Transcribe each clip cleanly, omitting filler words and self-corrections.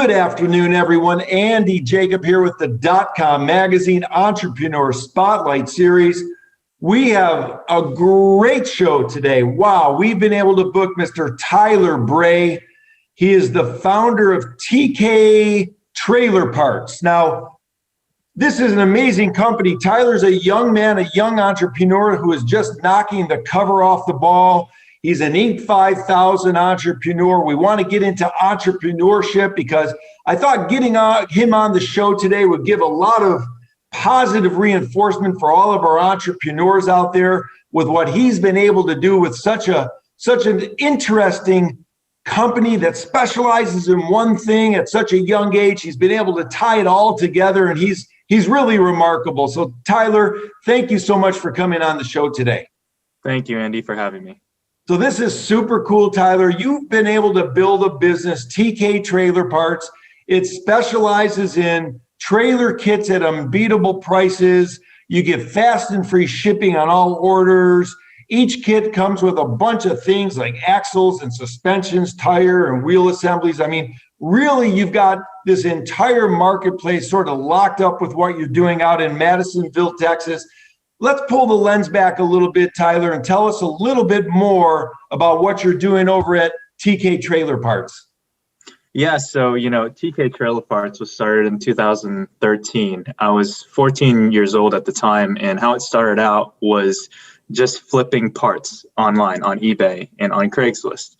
Good afternoon, everyone. Andy Jacob here with the DotCom Magazine Entrepreneur Spotlight Series. We have a great show today. Wow, we've been able to book Mr. Tyler Bray. He is the founder of TK Trailer Parts. Now, this is an amazing company. Tyler's a young man, a young entrepreneur who is just knocking the cover off the ball. He's an Inc. 5000 entrepreneur. We want to get into entrepreneurship because I thought getting him on the show today would give a lot of positive reinforcement for all of our entrepreneurs out there with what he's been able to do with such an interesting company that specializes in one thing at such a young age. He's been able to tie it all together, and he's really remarkable. So Tyler, thank you so much for coming on the show today. Thank you, Andy, for having me. So this is super cool, Tyler. You've been able to build a business, TK Trailer Parts. It specializes in trailer kits at unbeatable prices. You get fast and free shipping on all orders. Each kit comes with a bunch of things like axles and suspensions, tire and wheel assemblies. I mean, really, you've got this entire marketplace sort of locked up with what you're doing out in Madisonville, Texas. Let's pull the lens back a little bit, Tyler, and tell us a little bit more about what you're doing over at TK Trailer Parts. Yeah, so, TK Trailer Parts was started in 2013. I was 14 years old at the time, and how it started out was just flipping parts online on eBay and on Craigslist.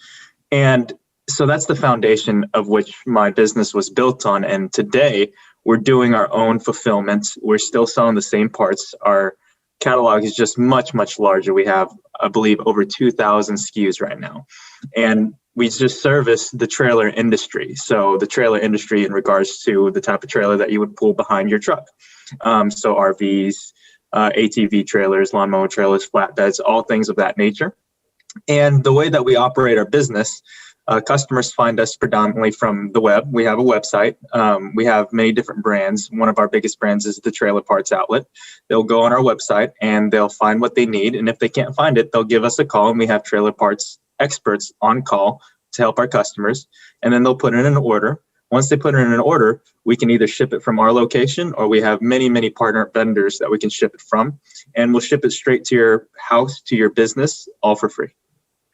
And so that's the foundation of which my business was built on. And today, we're doing our own fulfillment. We're still selling the same parts. Our catalog is just much, much larger. We have, I believe, over 2,000 SKUs right now. And we just service the trailer industry. So the trailer industry in regards to the type of trailer that you would pull behind your truck. So RVs, ATV trailers, lawnmower trailers, flatbeds, all things of that nature. And the way that we operate our business, customers find us predominantly from the web. We have a website. We have many different brands. One of our biggest brands is the Trailer Parts Outlet. They'll go on our website and they'll find what they need. And if they can't find it, they'll give us a call, and we have trailer parts experts on call to help our customers. And then they'll put in an order. Once they put in an order, we can either ship it from our location, or we have many, many partner vendors that we can ship it from. And we'll ship it straight to your house, to your business, all for free.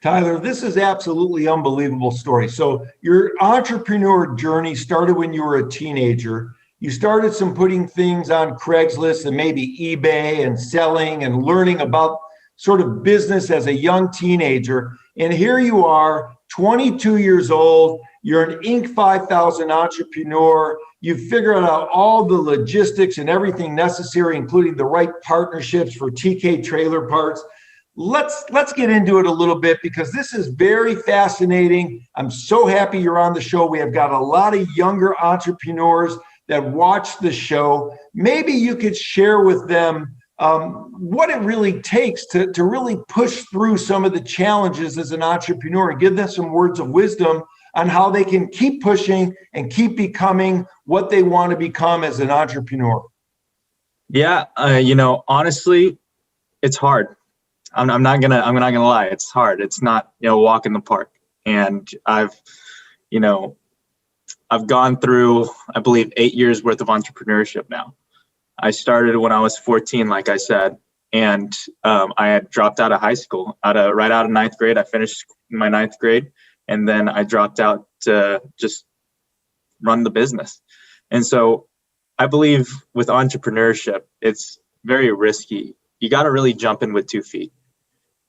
Tyler, this is absolutely unbelievable story. So your entrepreneur journey started when you were a teenager. You started putting things on Craigslist and maybe eBay and selling and learning about sort of business as a young teenager. And here you are, 22 years old. You're an Inc. 5000 entrepreneur. You've figured out all the logistics and everything necessary, including the right partnerships for TK Trailer Parts. Let's get into it a little bit because this is very fascinating. I'm so happy you're on the show. We have got a lot of younger entrepreneurs that watch the show. Maybe you could share with them what it really takes to really push through some of the challenges as an entrepreneur, and give them some words of wisdom on how they can keep pushing and keep becoming what they want to become as an entrepreneur. Yeah, honestly, it's hard. I'm not gonna lie. It's hard. It's not, a walk in the park. And I've gone through, I believe, 8 years worth of entrepreneurship now. I started when I was 14, like I said, and I had dropped out of high school, right out of ninth grade. I finished my ninth grade, and then I dropped out to just run the business. And so I believe with entrepreneurship, it's very risky. You got to really jump in with 2 feet.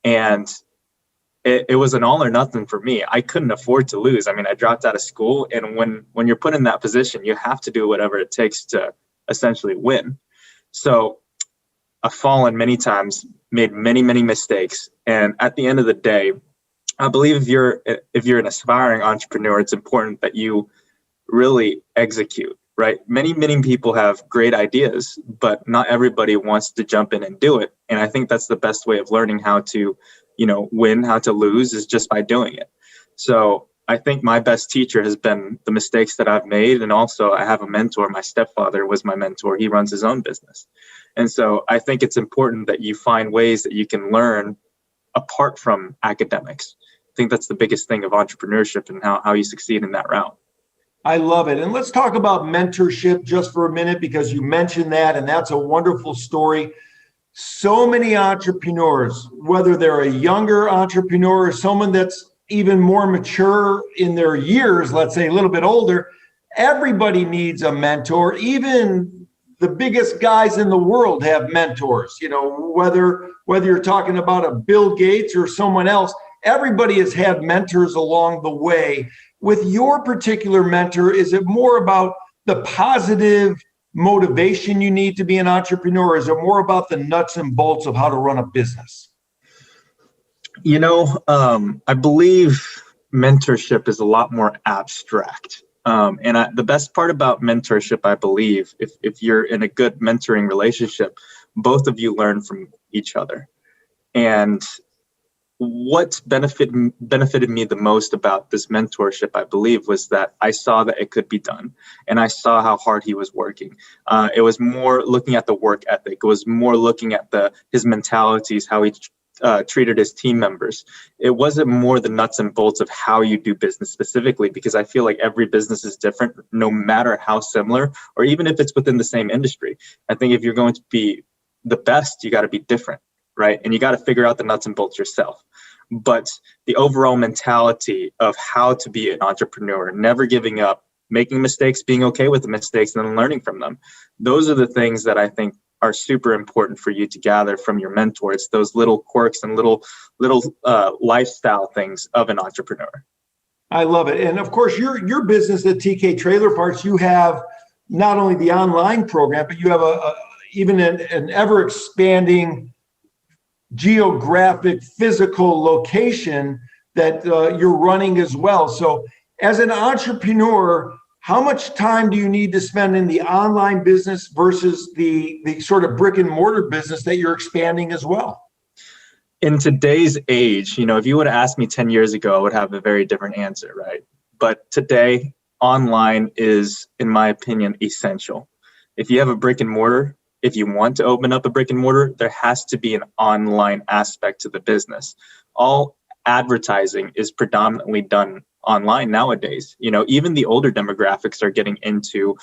And it was an all or nothing for me. I couldn't afford to lose. I mean, I dropped out of school, and when you're put in that position, you have to do whatever it takes to essentially win. So I've fallen many times, made many, many mistakes. And at the end of the day, I believe if you're an aspiring entrepreneur, it's important that you really execute, right? Many, many people have great ideas, but not everybody wants to jump in and do it. And I think that's the best way of learning how to, win, how to lose, is just by doing it. So I think my best teacher has been the mistakes that I've made. And also I have a mentor. My stepfather was my mentor. He runs his own business. And so I think it's important that you find ways that you can learn apart from academics. I think that's the biggest thing of entrepreneurship and how you succeed in that route. I love it. And let's talk about mentorship just for a minute, because you mentioned that, and that's a wonderful story. So many entrepreneurs, whether they're a younger entrepreneur or someone that's even more mature in their years, let's say a little bit older, everybody needs a mentor. Even the biggest guys in the world have mentors. You know, whether you're talking about a Bill Gates or someone else, everybody has had mentors along the way. With your particular mentor, is it more about the positive motivation you need to be an entrepreneur? Or is it more about the nuts and bolts of how to run a business? You know, I believe mentorship is a lot more abstract. The best part about mentorship, I believe, if you're in a good mentoring relationship, both of you learn from each other. And what benefited me the most about this mentorship, I believe, was that I saw that it could be done, and I saw how hard he was working. It was more looking at the work ethic. It was more looking at his mentalities, how he treated his team members. It wasn't more the nuts and bolts of how you do business specifically, because I feel like every business is different, no matter how similar, or even if it's within the same industry. I think if you're going to be the best, you got to be different, right? And you got to figure out the nuts and bolts yourself. But the overall mentality of how to be an entrepreneur, never giving up, making mistakes, being okay with the mistakes, and then learning from them. Those are the things that I think are super important for you to gather from your mentor. It's those little quirks and little lifestyle things of an entrepreneur. I love it. And of course, your business at TK Trailer Parts, you have not only the online program, but you have even an ever expanding geographic physical location that you're running as well. So as an entrepreneur, how much time do you need to spend in the online business versus the sort of brick and mortar business that you're expanding as well? In today's age, if you would have asked me 10 years ago, I would have a very different answer, right? But today, online is, in my opinion, essential. If you have a brick and mortar, if you want to open up a brick and mortar, there has to be an online aspect to the business. All advertising is predominantly done online nowadays. Even the older demographics are getting into,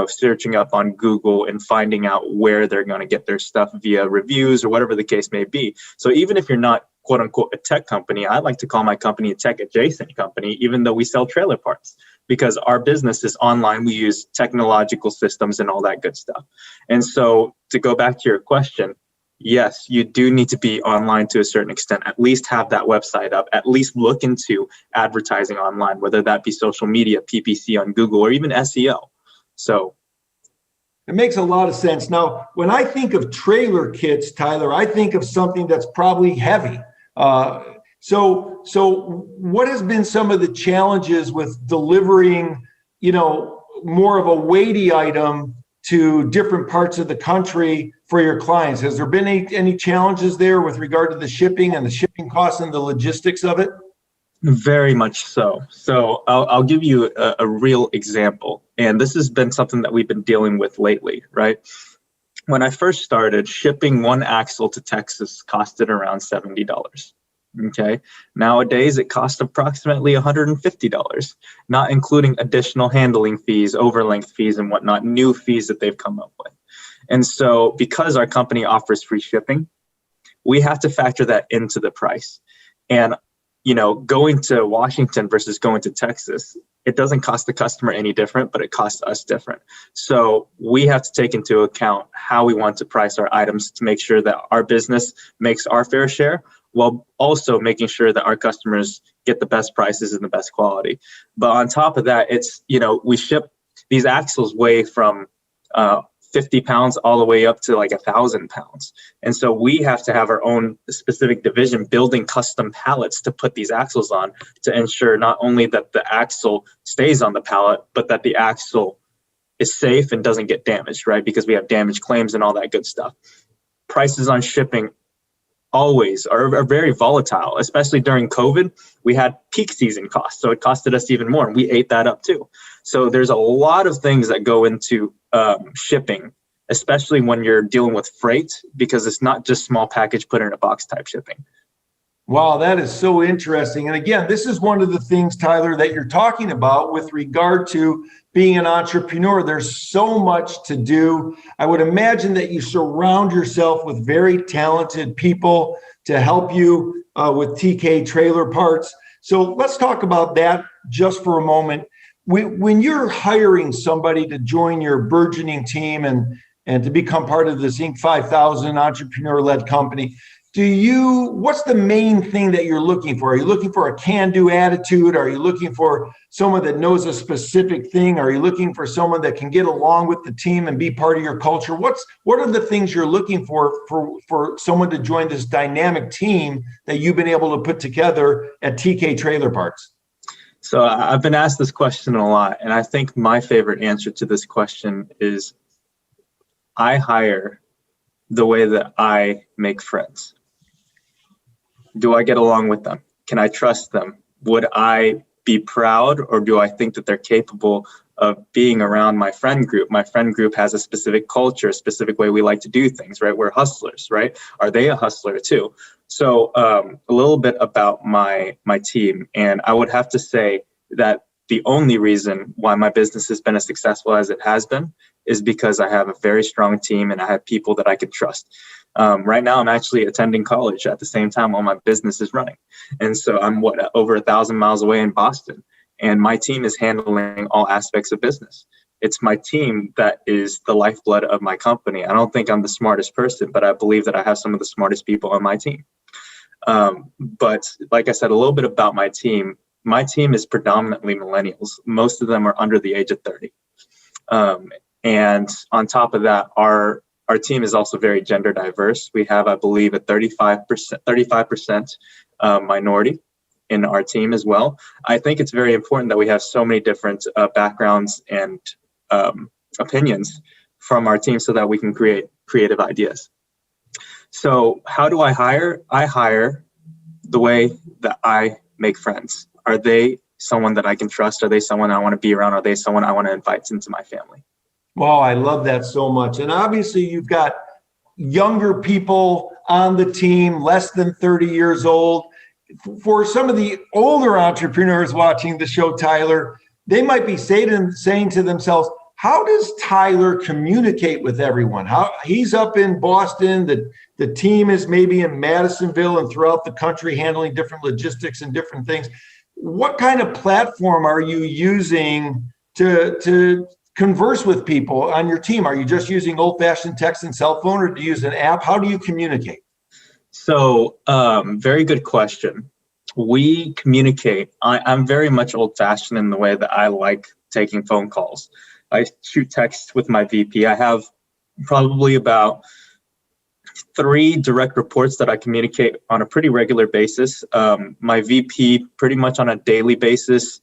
searching up on Google and finding out where they're going to get their stuff via reviews or whatever the case may be. So even if you're not, quote unquote, a tech company, I like to call my company a tech adjacent company, even though we sell trailer parts, because our business is online. We use technological systems and all that good stuff. And so to go back to your question, yes, you do need to be online to a certain extent, at least have that website up, at least look into advertising online, whether that be social media, PPC on Google, or even SEO. So it makes a lot of sense. Now, when I think of trailer kits, Tyler, I think of something that's probably heavy. So what has been some of the challenges with delivering, more of a weighty item to different parts of the country for your clients? Has there been any challenges there with regard to the shipping and the shipping costs and the logistics of it? Very much so. So I'll give you a real example. And this has been something that we've been dealing with lately, right? When I first started, shipping one axle to Texas costed around $70. Okay. Nowadays, it costs approximately $150, not including additional handling fees, overlength fees, and whatnot, new fees that they've come up with. And so because our company offers free shipping, we have to factor that into the price. And going to Washington versus going to Texas, it doesn't cost the customer any different, but it costs us different. So we have to take into account how we want to price our items to make sure that our business makes our fair share, while also making sure that our customers get the best prices and the best quality. But on top of that, it's, we ship these axles weigh from 50 pounds all the way up to like 1,000 pounds. And so we have to have our own specific division building custom pallets to put these axles on, to ensure not only that the axle stays on the pallet, but that the axle is safe and doesn't get damaged, right? Because we have damage claims and all that good stuff. Prices on shipping always are very volatile, especially during COVID. We had peak season costs, so it costed us even more, and we ate that up too. So there's a lot of things that go into shipping, especially when you're dealing with freight, because it's not just small package put in a box type shipping. Wow, that is so interesting. And again, this is one of the things, Tyler, that you're talking about with regard to being an entrepreneur. There's so much to do. I would imagine that you surround yourself with very talented people to help you with TK Trailer Parts. So let's talk about that just for a moment. When you're hiring somebody to join your burgeoning team and to become part of this Inc. 5000 entrepreneur-led company, what's the main thing that you're looking for? Are you looking for a can-do attitude? Are you looking for someone that knows a specific thing? Are you looking for someone that can get along with the team and be part of your culture? What are the things you're looking for someone to join this dynamic team that you've been able to put together at TK Trailer Parks? So I've been asked this question a lot, and I think my favorite answer to this question is I hire the way that I make friends. Do I get along with them? Can I trust them? Would I be proud, or do I think that they're capable of being around my friend group? My friend group has a specific culture, a specific way we like to do things, right? We're hustlers, right? Are they a hustler too? So a little bit about my team, and I would have to say that the only reason why my business has been as successful as it has been is because I have a very strong team and I have people that I can trust. Right now, I'm actually attending college at the same time while my business is running. And so I'm over 1,000 miles away in Boston, and my team is handling all aspects of business. It's my team that is the lifeblood of my company. I don't think I'm the smartest person, but I believe that I have some of the smartest people on my team. But like I said, a little bit about my team. My team is predominantly millennials. Most of them are under the age of 30. And on top of that, our team is also very gender diverse. We have, I believe, a 35% minority in our team as well. I think it's very important that we have so many different backgrounds and opinions from our team so that we can create creative ideas. So how do I hire? I hire the way that I make friends. Are they someone that I can trust? Are they someone I want to be around? Are they someone I want to invite into my family? Wow, I love that so much. And obviously you've got younger people on the team, less than 30 years old. For some of the older entrepreneurs watching the show, Tyler, they might be saying to themselves, how does Tyler communicate with everyone? He's up in Boston, the team is maybe in Madisonville and throughout the country handling different logistics and different things. What kind of platform are you using to converse with people on your team? Are you just using old-fashioned text and cell phone, or do you use an app? How do you communicate? So very good question. We communicate. I'm very much old-fashioned in the way that I like taking phone calls. I shoot texts with my VP. I have probably about 3 direct reports that I communicate on a pretty regular basis. My VP pretty much on a daily basis.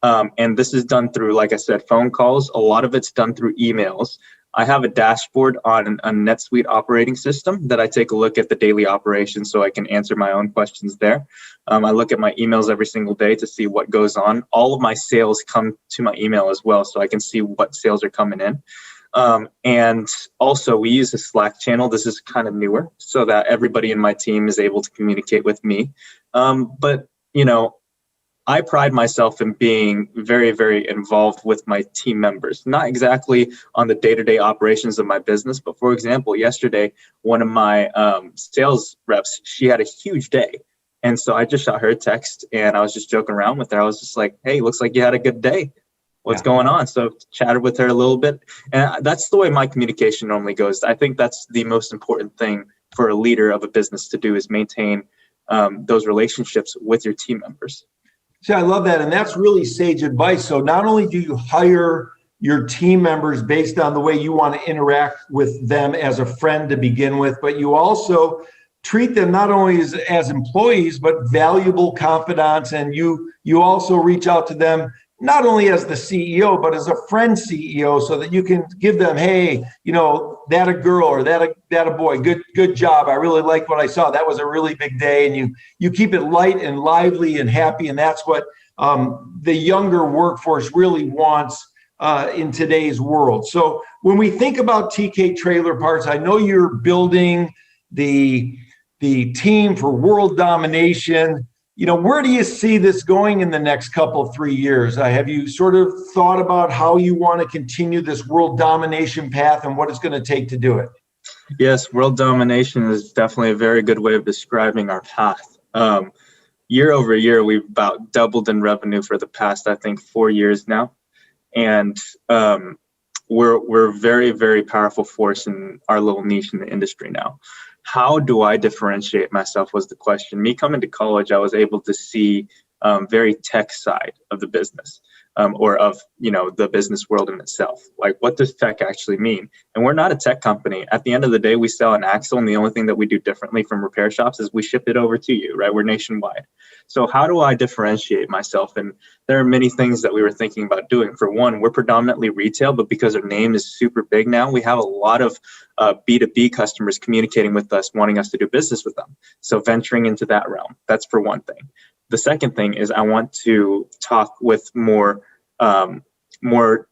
And this is done through, like I said, phone calls. A lot of it's done through emails. I have a dashboard on a NetSuite operating system that I take a look at the daily operations so I can answer my own questions there. I look at my emails every single day to see what goes on. All of my sales come to my email as well, so I can see what sales are coming in. And also we use a Slack channel. This is kind of newer so that everybody in my team is able to communicate with me. But, you know, I pride myself in being very, very involved with my team members, not exactly on the day-to-day operations of my business, but for example, yesterday, one of my sales reps, she had a huge day. And so I just shot her a text and I was just joking around with her. I was just like, hey, looks like you had a good day. What's going on? So chatted with her a little bit. And that's the way my communication normally goes. I think that's the most important thing for a leader of a business to do, is maintain those relationships with your team members. See, I love that. And that's really sage advice. So not only do you hire your team members based on the way you want to interact with them as a friend to begin with, but you also treat them not only as employees, but valuable confidants. And you also reach out to them not only as the CEO, but as a friend CEO, so that you can give them, hey, you know, that a girl or that a boy, good job. I really like what I saw. That was a really big day. And you keep it light and lively and happy. And that's what the younger workforce really wants in today's world. So when we think about TK Trailer Parts, I know you're building the the team for world domination. Where do you see this going in the next couple, 3 years? Have you sort of thought about how you want to continue this world domination path and what it's going to take to do it? Yes, world domination is definitely a very good way of describing our path. Year over year, we've about doubled in revenue for the past, I think, 4 years now. And we're very, very powerful force in our little niche in the industry now. How do I differentiate myself was the question. Me coming to college, I was able to see very tech side of the business, or of the business world in itself. Like, what does tech actually mean? And we're not a tech company. At the end of the day, we sell an axle, and the only thing that we do differently from repair shops is we ship it over to you, right? We're nationwide. So how do I differentiate myself? And there are many things that we were thinking about doing. For one, we're predominantly retail, but because our name is super big now, we have a lot of B2B customers communicating with us, wanting us to do business with them. So venturing into that realm, that's for one thing. The second thing is I want to talk with more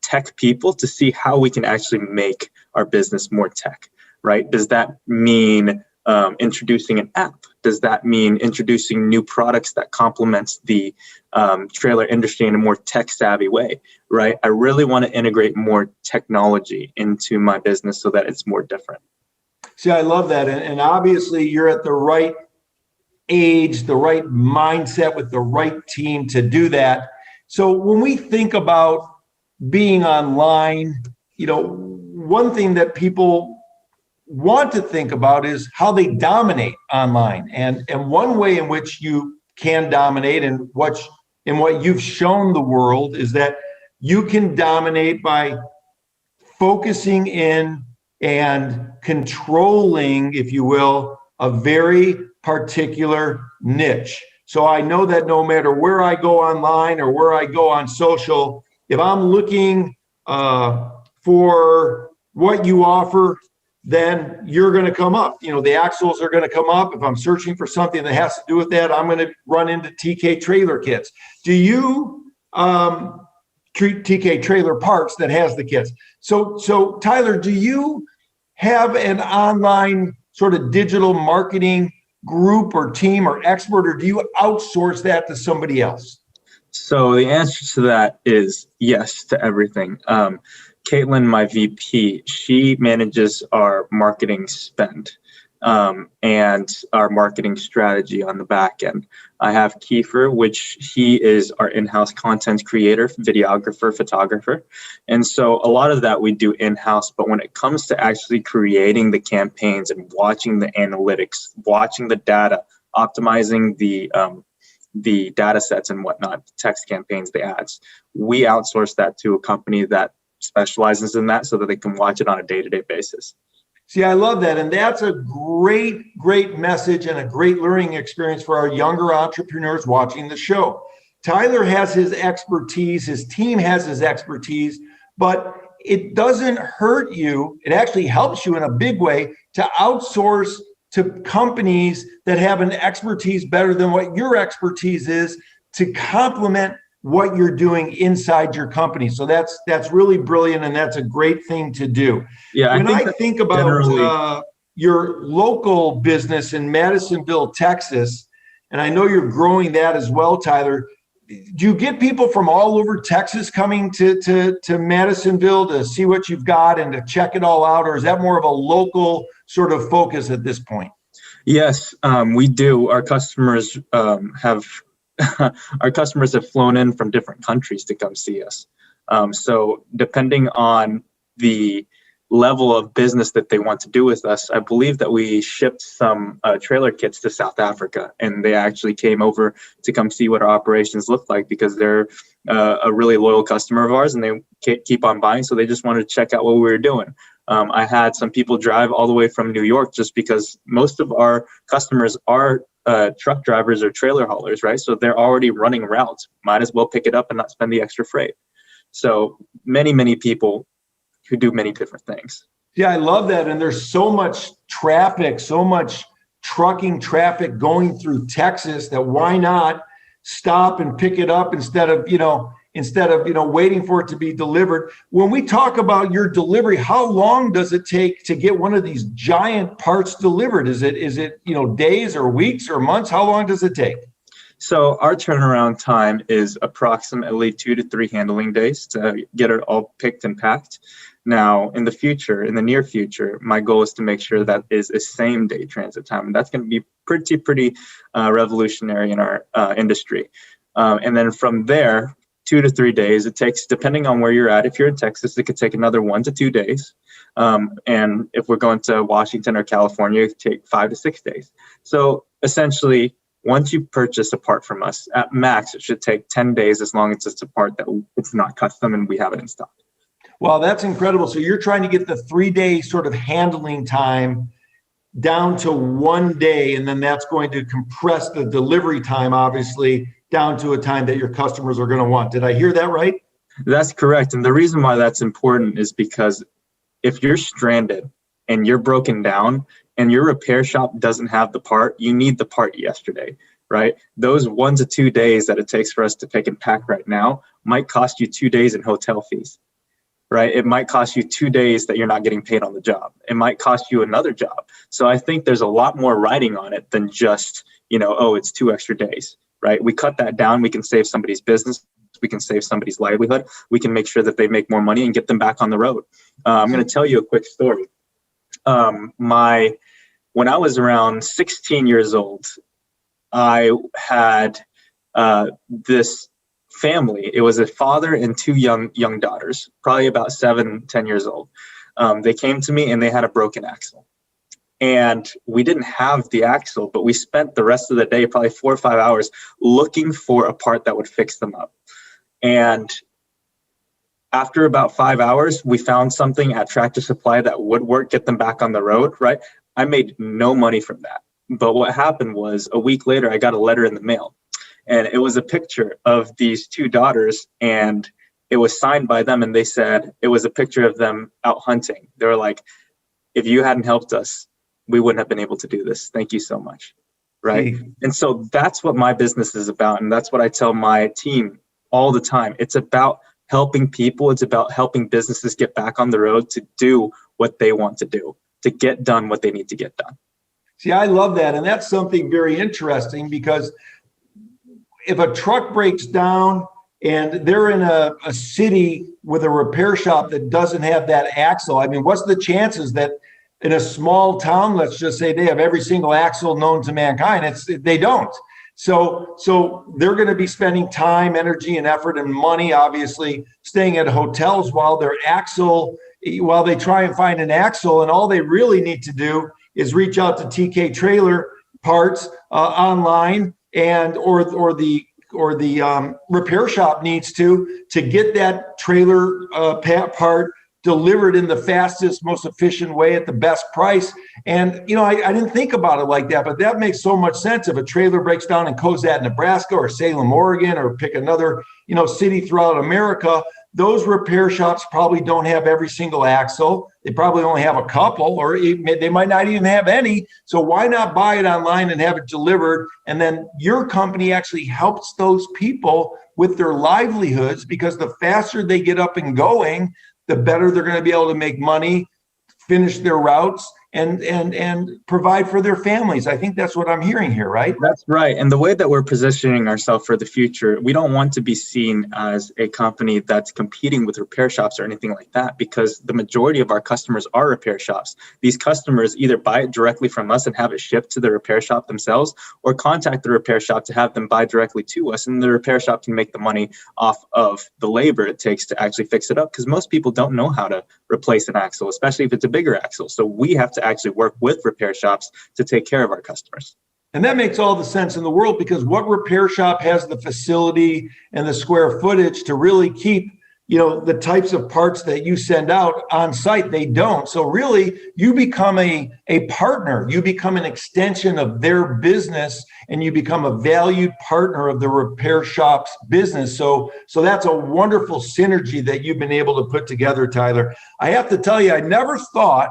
tech people to see how we can actually make our business more tech, right? Does that mean introducing an app? Does that mean introducing new products that complements the trailer industry in a more tech savvy way, right? I really want to integrate more technology into my business so that it's more different. See, I love that. And obviously you're at the right age, the right mindset with the right team to do that. So when we think about being online, one thing that people want to think about is how they dominate online. And one way in which you can dominate and what you've shown the world is that you can dominate by focusing in and controlling, if you will, a very particular niche. So I know that no matter where I go online or where I go on social, if I'm looking for what you offer, then you're going to come up. The axles are going to come up. If I'm searching for something that has to do with that, I'm going to run into TK Trailer Kits. Do you treat TK Trailer Parts that has the kits? So Tyler, do you have an online sort of digital marketing group or team or expert, or do you outsource that to somebody else? So the answer to that is yes to everything. Caitlin, my VP, she manages our marketing spend and our marketing strategy on the back end. I have Kiefer, which he is our in-house content creator, videographer, photographer. And so a lot of that we do in-house, but when it comes to actually creating the campaigns and watching the analytics, watching the data, optimizing the data sets and whatnot, the text campaigns, the ads, we outsource that to a company that specializes in that so that they can watch it on a day-to-day basis. See, I love that. And that's a great, great message and a great learning experience for our younger entrepreneurs watching the show. Tyler has his expertise, his team has his expertise, but it doesn't hurt you. It actually helps you in a big way to outsource to companies that have an expertise better than what your expertise is to complement what you're doing inside your company. So that's really brilliant, and that's a great thing to do. Yeah, when I think about your local business in Madisonville, Texas, and I know you're growing that as well, Tyler, do you get people from all over Texas coming to Madisonville to see what you've got and to check it all out, or is that more of a local sort of focus at this point? Yes, we do. Our customers have flown in from different countries to come see us. So depending on the level of business that they want to do with us, I believe that we shipped some trailer kits to South Africa, and they actually came over to come see what our operations look like because they're a really loyal customer of ours and they keep on buying. So they just wanted to check out what we were doing. I had some people drive all the way from New York just because most of our customers are truck drivers or trailer haulers, right? So they're already running routes. Might as well pick it up and not spend the extra freight. So many people who do many different things. Yeah, I love that. And there's so much traffic, so much trucking traffic going through Texas that why not stop and pick it up instead of, instead of, waiting for it to be delivered. When we talk about your delivery, how long does it take to get one of these giant parts delivered? Is it, days or weeks or months? How long does it take? So our turnaround time is approximately 2 to 3 handling days to get it all picked and packed. Now, in the near future, my goal is to make sure that is a same day transit time. And that's going to be pretty revolutionary in our industry. And then from there, 2 to 3 days, it takes, depending on where you're at. If you're in Texas, it could take another 1 to 2 days. And if we're going to Washington or California, it could take 5 to 6 days. So essentially, once you purchase a part from us, at max, it should take 10 days as long as it's a part that it's not custom and we have it in stock. Well, that's incredible. So you're trying to get the 3-day sort of handling time down to 1 day, and then that's going to compress the delivery time, obviously, down to a time that your customers are going to want. Did I hear that right? That's correct. And the reason why that's important is because if you're stranded and you're broken down and your repair shop doesn't have the part, you need the part yesterday, right? Those 1 to 2 days that it takes for us to pick and pack right now might cost you 2 days in hotel fees, right? It might cost you 2 days that you're not getting paid on the job. It might cost you another job. So I think there's a lot more writing on it than just, it's 2 extra days, right? We cut that down. We can save somebody's business. We can save somebody's livelihood. We can make sure that they make more money and get them back on the road. I'm going to tell you a quick story. When I was around 16 years old, I had this family. It was a father and 2 young daughters, probably about 7-10 years old. They came to me and they had a broken axle. And we didn't have the axle, but we spent the rest of the day, probably 4 or 5 hours, looking for a part that would fix them up. And after about 5 hours, we found something at Tractor Supply that would work, get them back on the road, right? I made no money from that. But what happened was a week later, I got a letter in the mail. And it was a picture of these 2 daughters, and it was signed by them. And they said, it was a picture of them out hunting. They were like, if you hadn't helped us, we wouldn't have been able to do this. Thank you so much, right? And so that's what my business is about. And that's what I tell my team all the time. It's about helping people. It's about helping businesses get back on the road to do what they want to do, to get done what they need to get done. See, I love that. And that's something very interesting, because if a truck breaks down and they're in a city with a repair shop that doesn't have that axle, I mean, what's the chances that in a small town, let's just say, they have every single axle known to mankind? They don't. So they're going to be spending time, energy, and effort and money, obviously, staying at hotels while they try and find an axle. And all they really need to do is reach out to TK Trailer Parts online, and or the repair shop needs to get that trailer part delivered in the fastest, most efficient way at the best price. And, I didn't think about it like that, but that makes so much sense. If a trailer breaks down in Cozad, Nebraska, or Salem, Oregon, or pick another, city throughout America, those repair shops probably don't have every single axle. They probably only have a couple, or they might not even have any. So why not buy it online and have it delivered? And then your company actually helps those people with their livelihoods, because the faster they get up and going, the better they're going to be able to make money, finish their routes, and provide for their families. I think that's what I'm hearing here, right? That's right. And the way that we're positioning ourselves for the future, we don't want to be seen as a company that's competing with repair shops or anything like that, because the majority of our customers are repair shops. These customers either buy it directly from us and have it shipped to the repair shop themselves, or contact the repair shop to have them buy directly to us, and the repair shop can make the money off of the labor it takes to actually fix it up, because most people don't know how to replace an axle, especially if it's a bigger axle. So we have to actually work with repair shops to take care of our customers. And that makes all the sense in the world, because what repair shop has the facility and the square footage to really keep, the types of parts that you send out on site? They don't. So really, you become a partner. You become an extension of their business, and you become a valued partner of the repair shop's business. So that's a wonderful synergy that you've been able to put together, Tyler. I have to tell you, I never thought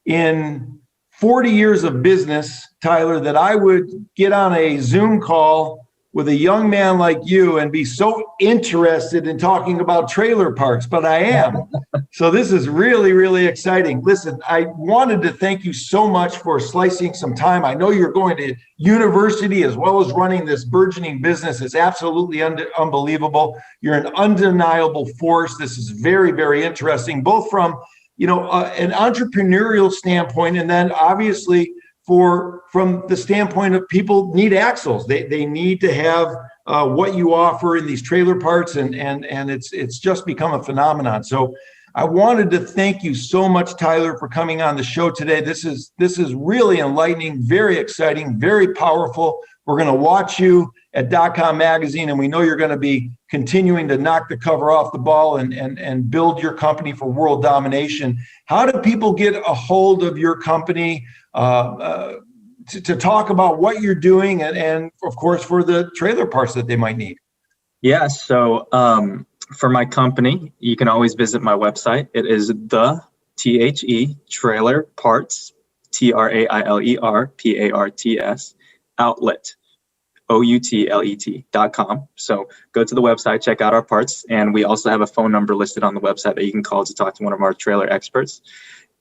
in 40 years of business, Tyler, that I would get on a Zoom call with a young man like you and be so interested in talking about trailer parks, but I am. So this is really, really exciting. Listen, I wanted to thank you so much for slicing some time. I know you're going to university as well as running this burgeoning business. It's absolutely unbelievable. You're an undeniable force. This is very, very interesting, both from, an entrepreneurial standpoint, and then obviously from the standpoint of people need axles. They need to have what you offer in these trailer parts, and it's just become a phenomenon. So I wanted to thank you so much, Tyler, for coming on the show today. This is really enlightening, very exciting, very powerful. We're going to watch you at DotCom magazine, and we know you're going to be continuing to knock the cover off the ball and build your company for world domination. How do people get a hold of your company to talk about what you're doing and of course, for the trailer parts that they might need? Yeah, so for my company, you can always visit my website. It is the Trailer Parts, TRAILER Parts, outlet.com. So go to the website, check out our parts, and we also have a phone number listed on the website that you can call to talk to one of our trailer experts.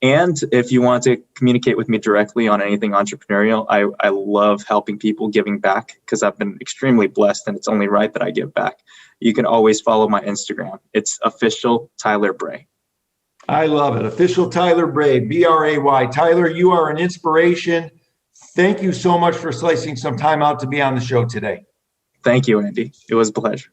And if you want to communicate with me directly on anything entrepreneurial, I love helping people, giving back, because I've been extremely blessed, and it's only right that I give back. You can always follow my Instagram. It's official Tyler Bray. I love it. Official Tyler Bray, Bray. Tyler, you are an inspiration. Thank you so much for slicing some time out to be on the show today. Thank you, Andy. It was a pleasure.